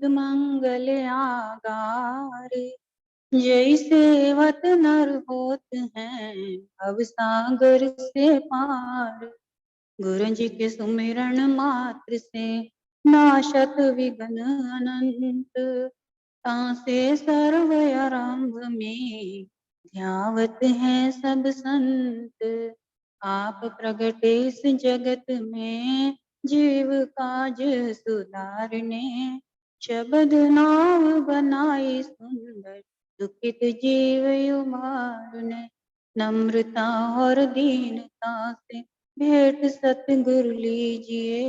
अद्भुत मंगल आगारे। जैसे वत नर होत हैं भव सागर से पार। गुरु जी के सुमिरन मात्र से नाशत विघ्न अनंत। तासे सर्व आरंभ में ध्यावत है सब संत। आप प्रगटे इस जगत में जीव काज सुधारने। शब्द नाव बनाई सुंदर दुखित जीव उबारने। नम्रता और दीनता से भेंट सतगुरु लीजिए।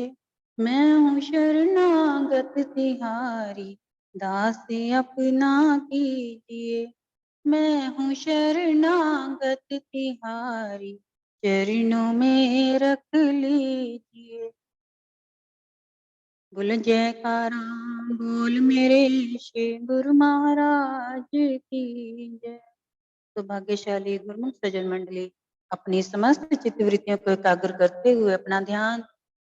मैं हूँ शरणागत तिहारी दास अपना कीजिए। मैं हूँ शरणागत तिहारी चरणों में रख लीजिए। बोल जयकारा बोल मेरे श्री गुरु महाराज की जय। तो भाग्यशाली गुरुमुख सज्जन मंडली अपनी समस्त चित्तवृत्तियों को एकाग्र करते हुए अपना ध्यान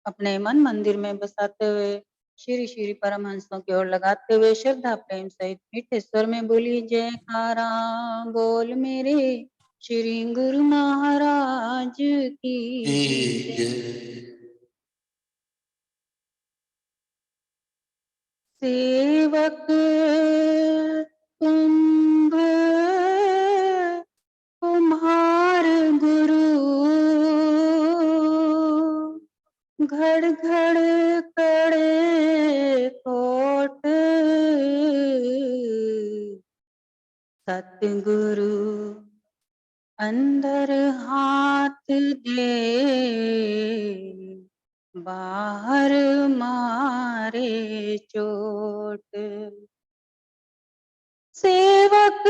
अपने मन मंदिर में बसाते हुए श्री श्री परमहंसों की ओर लगाते हुए श्रद्धा प्रेम सहित मीठे स्वर में बोली जयकारा बोल मेरे श्री गुरु महाराज की जय। सेवक कुंभ कुम्हार गुरु घड़ घड़ कड़े कोट। सतगुरु अंदर हाथ दे बाहर मारे चोट। सेवक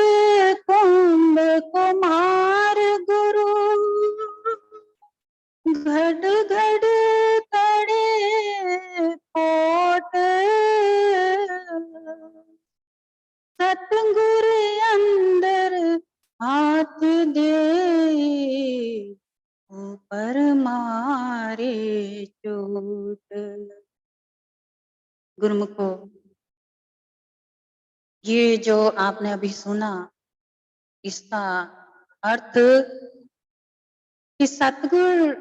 कुंभ कुमार गुरु घड़ घड़ कड़े कोट। सतगुरु अंदर हाथ दे ऊपर मारे चोट। गुरुमुखो, ये जो आपने अभी सुना इसका अर्थ कि सतगुरु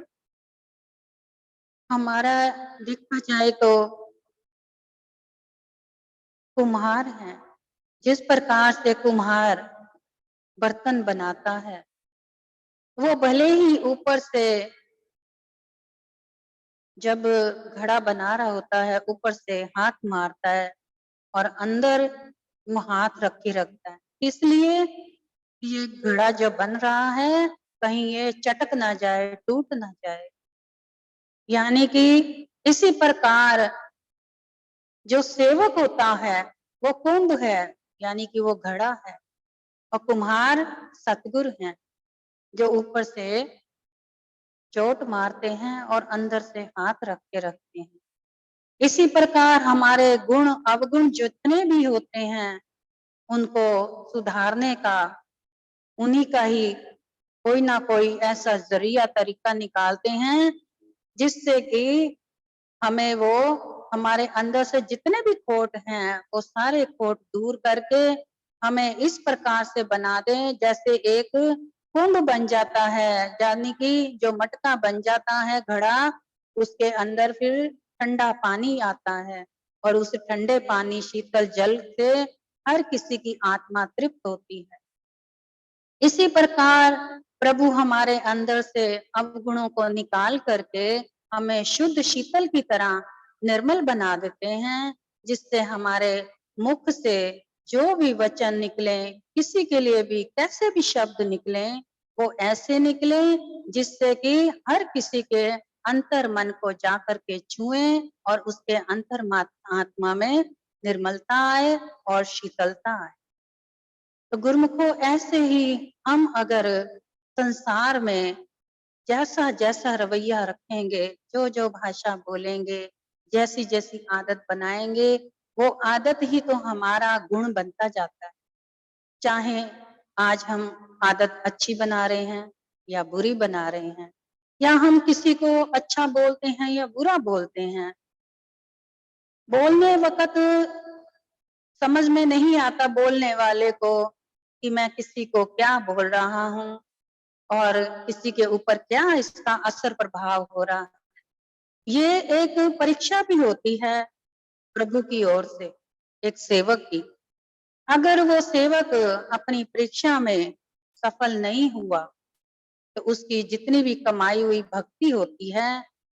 हमारा देखा जाए तो कुम्हार है। जिस प्रकार से कुम्हार बर्तन बनाता है वो भले ही ऊपर से जब घड़ा बना रहा होता है ऊपर से हाथ मारता है और अंदर वो हाथ रख के रखता है, इसलिए ये घड़ा जो बन रहा है कहीं ये चटक ना जाए टूट ना जाए। यानी कि इसी प्रकार जो सेवक होता है वो कुंभ है, यानी कि वो घड़ा है, और कुम्हार सतगुरु हैं जो ऊपर से चोट मारते हैं और अंदर से हाथ रख के रखते हैं। इसी प्रकार हमारे गुण अवगुण जितने भी होते हैं उनको सुधारने का उन्हीं का ही कोई ना कोई ऐसा जरिया तरीका निकालते हैं जिससे कि हमें वो हमारे अंदर से जितने भी खोट हैं वो सारे खोट दूर करके हमें इस प्रकार से बना दें जैसे एक कुंभ बन जाता है, यानी कि जो मटका बन जाता है घड़ा, उसके अंदर फिर ठंडा पानी आता है और उस ठंडे पानी शीतल जल से हर किसी की आत्मा तृप्त होती है। इसी प्रकार प्रभु हमारे अंदर से अवगुणों को निकाल करके हमें शुद्ध शीतल की तरह निर्मल बना देते हैं, जिससे हमारे मुख से जो भी वचन निकले, किसी के लिए भी कैसे भी शब्द निकले, वो ऐसे निकले जिससे कि हर किसी के अंतर मन को जाकर के छुए और उसके अंतर आत्मा में निर्मलता आए और शीतलता आए। तो गुरुमुखो ऐसे ही हम अगर संसार में जैसा जैसा रवैया रखेंगे, जो जो भाषा बोलेंगे, जैसी जैसी आदत बनाएंगे, वो आदत ही तो हमारा गुण बनता जाता है। चाहे आज हम आदत अच्छी बना रहे हैं या बुरी बना रहे हैं, या हम किसी को अच्छा बोलते हैं या बुरा बोलते हैं, बोलने वक्त समझ में नहीं आता बोलने वाले को कि मैं किसी को क्या बोल रहा हूँ और किसी के ऊपर क्या इसका असर प्रभाव हो रहा है। ये एक परीक्षा भी होती है प्रभु की ओर से एक सेवक की। अगर वो सेवक अपनी परीक्षा में सफल नहीं हुआ तो उसकी जितनी भी कमाई हुई भक्ति होती है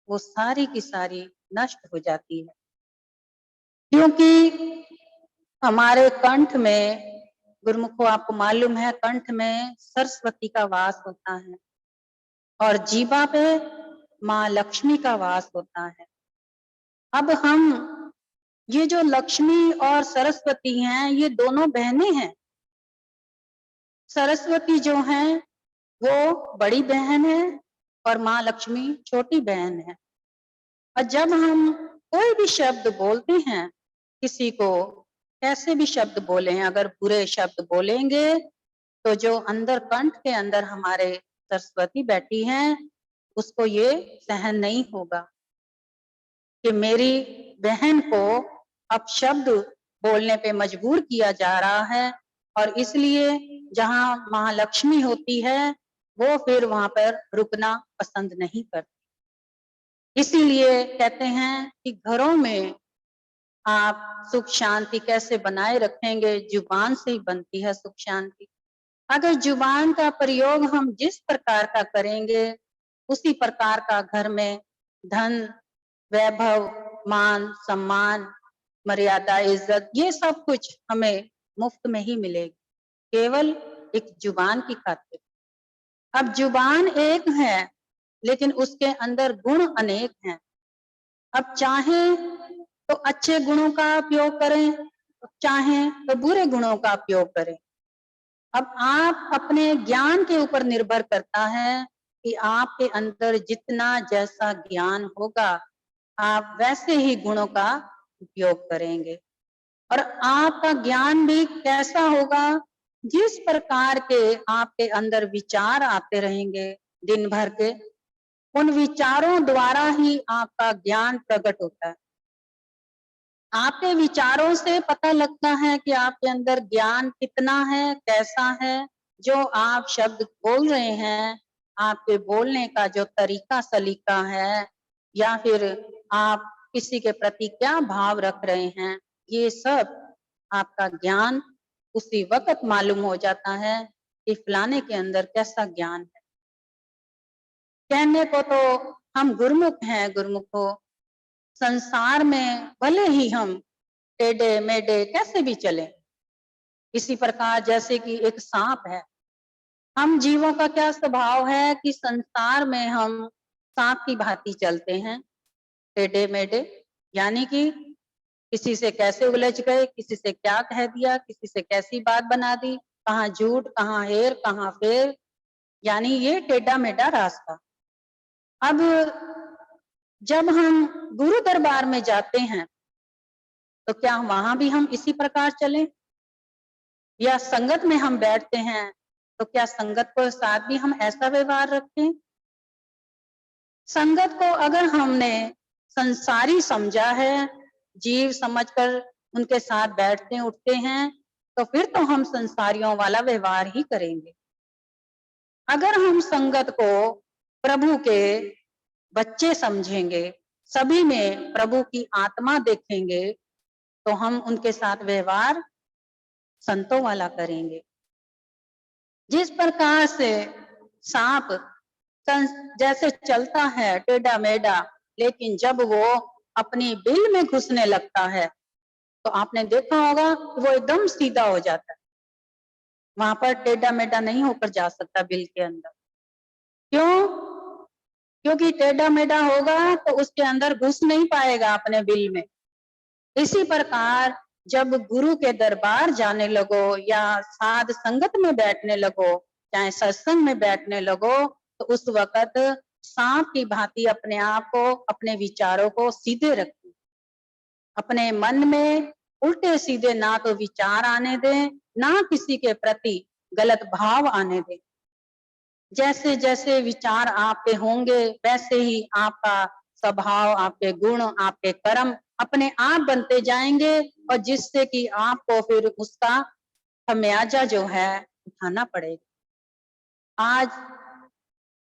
वो सारी की सारी नष्ट हो जाती है, क्योंकि हमारे कंठ में, गुरुमुखो आपको मालूम है, कंठ में सरस्वती का वास होता है और जीवा पे माँ लक्ष्मी का वास होता है। अब हम ये जो लक्ष्मी और सरस्वती हैं ये दोनों बहनें हैं। सरस्वती जो है वो बड़ी बहन है और माँ लक्ष्मी छोटी बहन है। और जब हम कोई भी शब्द बोलते हैं किसी को, कैसे भी शब्द बोले हैं, अगर बुरे शब्द बोलेंगे तो जो अंदर कंठ के अंदर हमारे सरस्वती बैठी हैं उसको ये सहन नहीं होगा कि मेरी बहन को अब शब्द बोलने पे मजबूर किया जा रहा है। और इसलिए जहाँ महालक्ष्मी होती है वो फिर वहां पर रुकना पसंद नहीं करती। इसीलिए कहते हैं कि घरों में आप सुख शांति कैसे बनाए रखेंगे, जुबान से ही बनती है सुख शांति। अगर जुबान का प्रयोग हम जिस प्रकार का करेंगे उसी प्रकार का घर में धन, वैभव, मान, सम्मान, मर्यादा, इज्जत, ये सब कुछ हमें मुफ्त में ही मिलेगी, केवल एक जुबान की खातिर। अब जुबान एक है लेकिन उसके अंदर गुण अनेक हैं। अब चाहे तो अच्छे गुणों का उपयोग करें, चाहे तो बुरे गुणों का उपयोग करें। अब आप अपने ज्ञान के ऊपर निर्भर करता है कि आपके अंदर जितना जैसा ज्ञान होगा आप वैसे ही गुणों का उपयोग करेंगे। और आपका ज्ञान भी कैसा होगा, जिस प्रकार के आपके अंदर विचार आते रहेंगे दिन भर के, उन विचारों द्वारा ही आपका ज्ञान प्रकट होता है। आपके विचारों से पता लगता है कि आपके अंदर ज्ञान कितना है, कैसा है। जो आप शब्द बोल रहे हैं, आपके बोलने का जो तरीका सलीका है, या फिर आप किसी के प्रति क्या भाव रख रहे हैं, ये सब आपका ज्ञान उसी वक्त मालूम हो जाता है कि फलाने के अंदर कैसा ज्ञान है। कहने को तो हम गुरुमुख हैं, गुरुमुखो, संसार में भले ही हम टेढ़े मेढ़े कैसे भी चले, इसी प्रकार जैसे कि एक सांप है। हम जीवों का क्या स्वभाव है कि संसार में हम सांप की भांति चलते हैं, टेढ़े मेढ़े, यानी कि किसी से कैसे उलझ गए, किसी से क्या कह दिया, किसी से कैसी बात बना दी, कहाँ झूठ, कहाँ हेर, कहाँ फेर, यानी ये टेढ़ा मेढ़ा रास्ता। अब जब हम गुरु दरबार में जाते हैं तो क्या वहां भी हम इसी प्रकार चलें, या संगत में हम बैठते हैं तो क्या संगत को साथ भी हम ऐसा व्यवहार रखें? संगत को अगर हमने संसारी समझा है, जीव समझकर उनके साथ बैठते उठते हैं, तो फिर तो हम संसारियों वाला व्यवहार ही करेंगे। अगर हम संगत को प्रभु के बच्चे समझेंगे, सभी में प्रभु की आत्मा देखेंगे, तो हम उनके साथ व्यवहार संतों वाला करेंगे। जिस प्रकार से सांप जैसे चलता है टेढ़ा मेढ़ा, लेकिन जब वो अपनी बिल में घुसने लगता है तो आपने देखा होगा वो एकदम सीधा हो जाता है, वहां पर टेढ़ा मेढ़ा नहीं होकर जा सकता बिल के अंदर। क्यों? क्योंकि टेढ़ा मेढ़ा होगा तो उसके अंदर घुस नहीं पाएगा अपने बिल में। इसी प्रकार जब गुरु के दरबार जाने लगो या साध संगत में बैठने लगो, चाहे सत्संग में बैठने लगो, तो उस वक्त सांप की भांति अपने आप को, अपने विचारों को सीधे रखें। अपने मन में उल्टे सीधे ना तो विचार आने दें, ना किसी के प्रति गलत भाव आने दें। जैसे जैसे विचार आपके होंगे वैसे ही आपका स्वभाव, आपके गुण, आपके कर्म अपने आप बनते जाएंगे और जिससे कि आपको फिर उसका खमियाजा जो है उठाना पड़ेगा। आज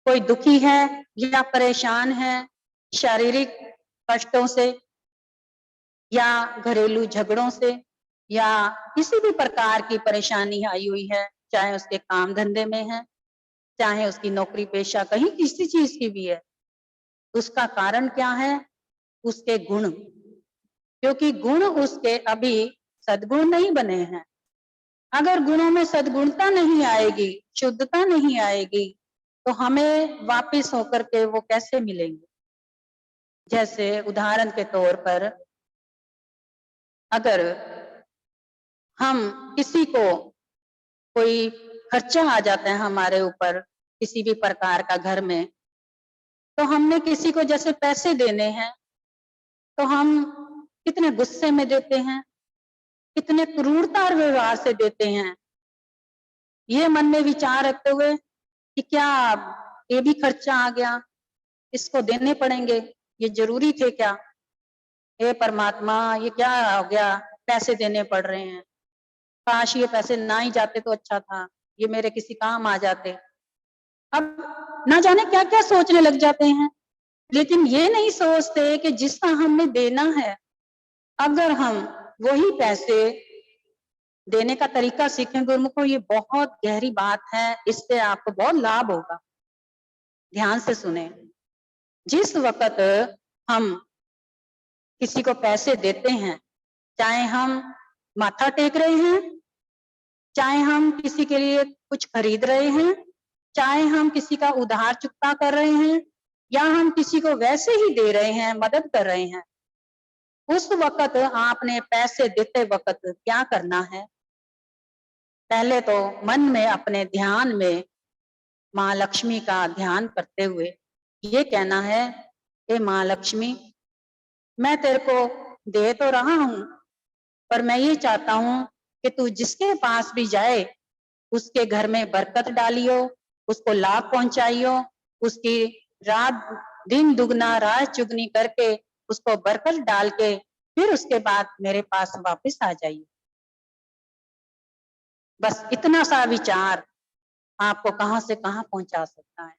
कोई दुखी है या परेशान है शारीरिक कष्टों से या घरेलू झगड़ों से या किसी भी प्रकार की परेशानी आई हुई है, चाहे उसके काम धंधे में है, चाहे उसकी नौकरी पेशा कहीं किसी चीज की भी है, उसका कारण क्या है? उसके गुण, क्योंकि गुण उसके अभी सद्गुण नहीं बने हैं। अगर गुणों में सद्गुणता नहीं आएगी, शुद्धता नहीं आएगी, तो हमें वापिस होकर के वो कैसे मिलेंगे? जैसे उदाहरण के तौर पर अगर हम किसी को कोई खर्चा आ जाता है हमारे ऊपर किसी भी प्रकार का घर में, तो हमने किसी को जैसे पैसे देने हैं, तो हम कितने गुस्से में देते हैं, कितने क्रूरता और व्यवहार से देते हैं। ये मन में विचार रखते हुए कि क्या ये भी खर्चा आ गया, इसको देने पड़ेंगे, ये जरूरी थे क्या? हे परमात्मा, ये क्या हो गया, पैसे देने पड़ रहे हैं, काश ये पैसे ना ही जाते तो अच्छा था, ये मेरे किसी काम आ जाते। अब ना जाने क्या क्या सोचने लग जाते हैं, लेकिन ये नहीं सोचते कि जिसका हमने देना है, अगर हम वही पैसे देने का तरीका सीखें गुरुमुखों, ये बहुत गहरी बात है, इससे आपको बहुत लाभ होगा। ध्यान से सुने। जिस वक्त हम किसी को पैसे देते हैं, चाहे हम माथा टेक रहे हैं, चाहे हम किसी के लिए कुछ खरीद रहे हैं, चाहे हम किसी का उधार चुकता कर रहे हैं, या हम किसी को वैसे ही दे रहे हैं, मदद कर रहे हैं, उस वक्त आपने पैसे देते वक्त क्या करना है? पहले तो मन में अपने ध्यान में माँ लक्ष्मी का ध्यान करते हुए ये कहना है, हे माँ लक्ष्मी, मैं तेरे को दे तो रहा हूं, पर मैं ये चाहता हूं कि तू जिसके पास भी जाए उसके घर में बरकत डालियो, उसको लाभ पहुंचाइयो, उसकी रात दिन दुगना रात चुगनी करके उसको बरकत डाल के फिर उसके बाद मेरे पास वापस आ जाइए। बस इतना सा विचार आपको कहां से कहां पहुंचा सकता है।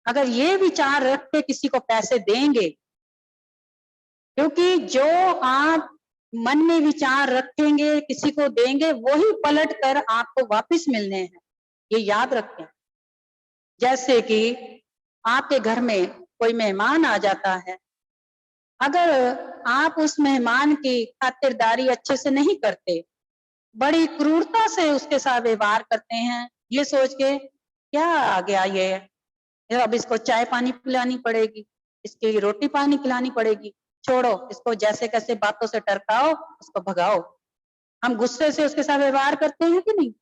अगर ये विचार रख के किसी को पैसे देंगे, क्योंकि जो आप मन में विचार रखेंगे किसी को देंगे, वही पलट कर आपको वापस मिलने हैं, ये याद रखें। जैसे कि आपके घर में कोई मेहमान आ जाता है, अगर आप उस मेहमान की खातिरदारी अच्छे से नहीं करते, बड़ी क्रूरता से उसके साथ व्यवहार करते हैं, ये सोच के क्या आ गया ये, अब इसको चाय पानी पिलानी पड़ेगी, इसकी रोटी पानी खिलानी पड़ेगी, छोड़ो इसको, जैसे कैसे बातों से टरकाओ, उसको भगाओ। हम गुस्से से उसके साथ व्यवहार करते हैं कि नहीं?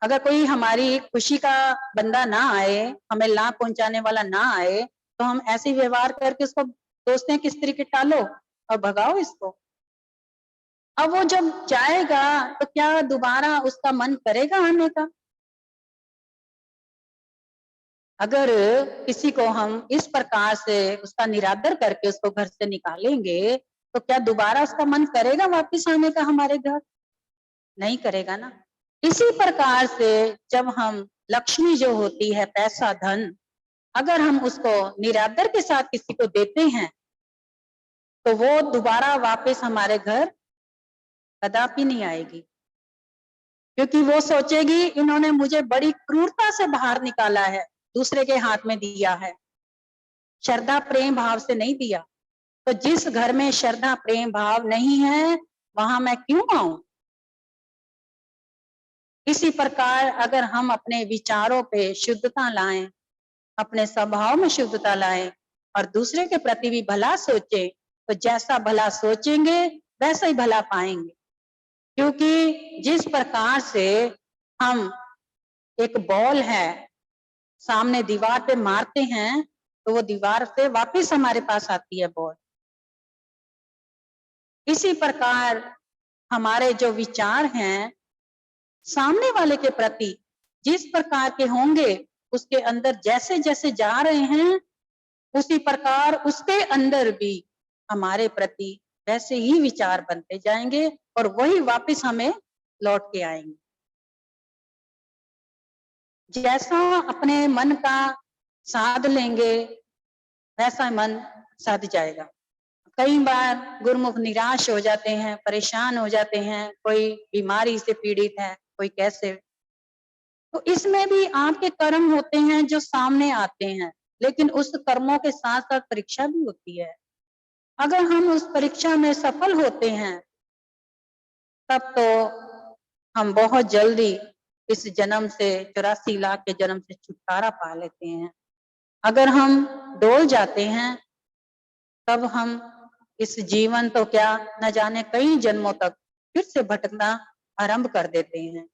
अगर कोई हमारी खुशी का बंदा ना आए, हमें लाभ पहुंचाने वाला ना आए, तो हम ऐसे व्यवहार करके उसको सोचते हैं किस तरीके टालो और भगाओ इसको। अब वो जब जाएगा तो क्या दोबारा उसका मन करेगा आने का? अगर किसी को हम इस प्रकार से उसका निरादर करके उसको घर से निकालेंगे, तो क्या दोबारा उसका मन करेगा वापस आने का हमारे घर? नहीं करेगा ना। इसी प्रकार से जब हम लक्ष्मी जो होती है, पैसा धन, अगर हम उसको निरादर के साथ किसी को देते हैं, तो वो दोबारा वापस हमारे घर कदापि नहीं आएगी, क्योंकि वो सोचेगी इन्होंने मुझे बड़ी क्रूरता से बाहर निकाला है, दूसरे के हाथ में दिया है, श्रद्धा प्रेम भाव से नहीं दिया। तो जिस घर में श्रद्धा प्रेम भाव नहीं है, वहां मैं क्यों आऊं? इसी प्रकार अगर हम अपने विचारों पे शुद्धता लाएं, अपने स्वभाव में शुद्धता लाएं और दूसरे के प्रति भी भला सोचें, तो जैसा भला सोचेंगे वैसा ही भला पाएंगे। क्योंकि जिस प्रकार से हम एक बॉल है सामने दीवार पे मारते हैं, तो वो दीवार से वापस हमारे पास आती है बॉल। इसी प्रकार हमारे जो विचार हैं सामने वाले के प्रति जिस प्रकार के होंगे, उसके अंदर जैसे जैसे जा रहे हैं, उसी प्रकार उसके अंदर भी हमारे प्रति वैसे ही विचार बनते जाएंगे और वही वापस हमें लौट के आएंगे। जैसा अपने मन का साध लेंगे वैसा मन साध जाएगा। कई बार गुरुमुख निराश हो जाते हैं, परेशान हो जाते हैं, कोई बीमारी से पीड़ित है, कोई कैसे। तो इसमें भी आपके कर्म होते हैं जो सामने आते हैं, लेकिन उस कर्मों के साथ साथ परीक्षा भी होती है। अगर हम उस परीक्षा में सफल होते हैं तब तो हम बहुत जल्दी इस जन्म से 84 लाख के जन्म से छुटकारा पा लेते हैं। अगर हम डोल जाते हैं तब हम इस जीवन तो क्या न जाने कई जन्मों तक फिर से भटकना आरंभ कर देते हैं।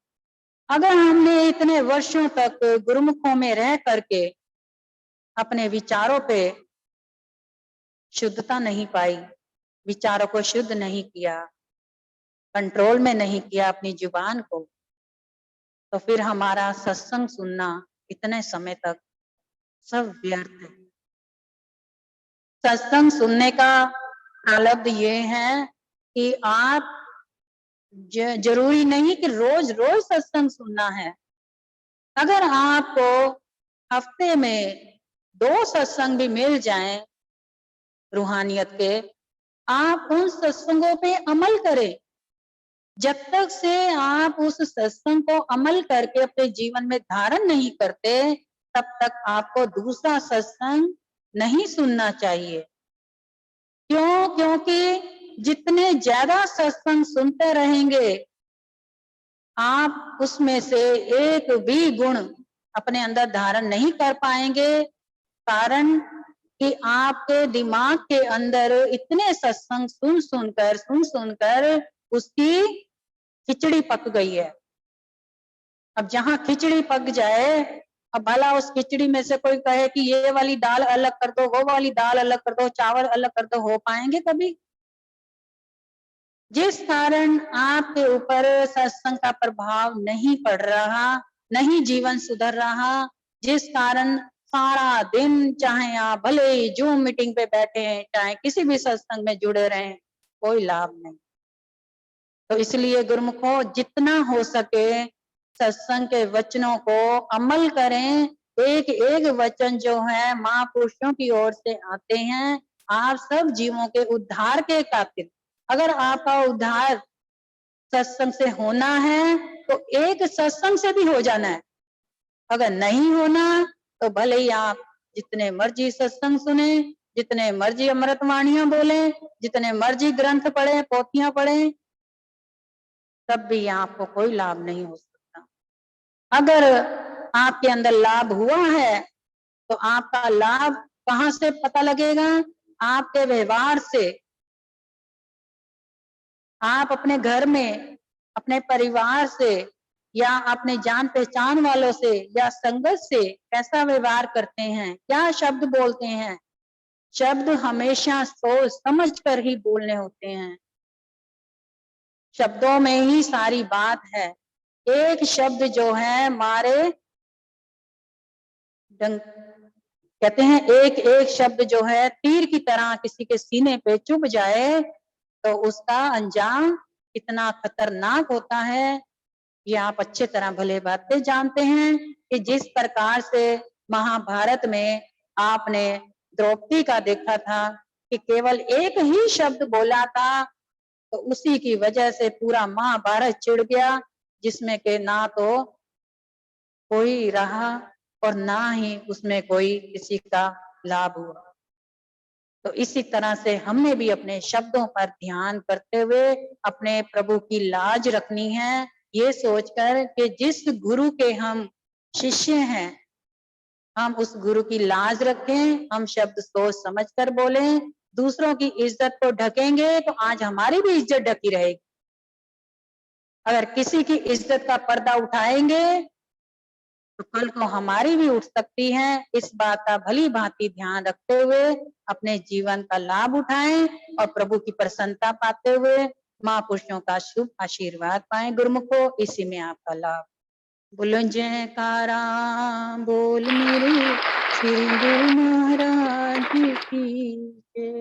अगर हमने इतने वर्षों तक गुरुमुखों में रह करके अपने विचारों पे शुद्धता नहीं पाई, विचारों को शुद्ध नहीं किया, कंट्रोल में नहीं किया अपनी जुबान को, तो फिर हमारा सत्संग सुनना इतने समय तक सब व्यर्थ है। सत्संग सुनने का प्रारब्ध ये है कि आप जरूरी नहीं कि रोज रोज सत्संग सुनना है। अगर आपको हफ्ते में 2 सत्संग भी मिल जाएं रूहानियत के, आप उन सत्संगों पे अमल करें। जब तक से आप उस सत्संग को अमल करके अपने जीवन में धारण नहीं करते, तब तक आपको दूसरा सत्संग नहीं सुनना चाहिए। क्यों? क्योंकि जितने ज्यादा सत्संग सुनते रहेंगे, आप उसमें से एक भी गुण अपने अंदर धारण नहीं कर पाएंगे। कारण कि आपके दिमाग के अंदर इतने सत्संग सुन सुनकर उसकी खिचड़ी पक गई है। अब जहां खिचड़ी पक जाए, अब भला उस खिचड़ी में से कोई कहे कि ये वाली दाल अलग कर दो, वो वाली दाल अलग कर दो, चावल अलग कर दो, हो पाएंगे कभी? जिस कारण आपके ऊपर सत्संग का प्रभाव नहीं पड़ रहा, नहीं जीवन सुधर रहा, जिस कारण सारा दिन चाहे आप भले ही जूम मीटिंग पे बैठे हैं, चाहे किसी भी सत्संग में जुड़े रहें, कोई लाभ नहीं। तो इसलिए गुरुमुखों, जितना हो सके सत्संग के वचनों को अमल करें। एक एक वचन जो है महापुरुषों की ओर से आते हैं, आप सब जीवों के उद्धार के खातिर। अगर आपका उद्धार सत्संग से होना है तो एक सत्संग से भी हो जाना है। अगर नहीं होना तो भले ही आप जितने मर्जी सत्संग सुने, जितने मर्जी अमृतवाणियां बोले, जितने मर्जी ग्रंथ पढ़े, पोथियां पढ़े, तब भी आपको कोई लाभ नहीं हो सकता। अगर आपके अंदर लाभ हुआ है तो आपका लाभ कहाँ से पता लगेगा? आपके व्यवहार से। आप अपने घर में, अपने परिवार से या अपने जान पहचान वालों से या संगत से कैसा व्यवहार करते हैं, क्या शब्द बोलते हैं। शब्द हमेशा सोच समझ कर ही बोलने होते हैं। शब्दों में ही सारी बात है। एक शब्द जो है मारे कहते हैं, एक एक शब्द जो है तीर की तरह किसी के सीने पे चुभ जाए तो उसका अंजाम कितना खतरनाक होता है, ये आप अच्छे तरह भले बातें जानते हैं। कि जिस प्रकार से महाभारत में आपने द्रौपदी का देखा था कि केवल एक ही शब्द बोला था, तो उसी की वजह से पूरा महाभारत चिढ़ गया, जिसमें के ना तो कोई रहा और ना ही उसमें कोई किसी का लाभ हुआ। तो इसी तरह से हमने भी अपने शब्दों पर ध्यान करते हुए अपने प्रभु की लाज रखनी है, ये सोचकर कि जिस गुरु के हम शिष्य हैं, हम उस गुरु की लाज रखें, हम शब्द सोच समझ कर बोलें। दूसरों की इज्जत को ढकेंगे तो आज हमारी भी इज्जत ढकी रहेगी। अगर किसी की इज्जत का पर्दा उठाएंगे तो कल को हमारी भी उठ सकती है। इस बात का भली भांति ध्यान रखते हुए अपने जीवन का लाभ उठाएं और प्रभु की प्रसन्नता पाते हुए महापुरुषों का शुभ आशीर्वाद पाएं। गुरुमुखो, इसी में आपका लाभ। बोलो जयकारा, बोल मेरे श्री गुरु महाराज की जय।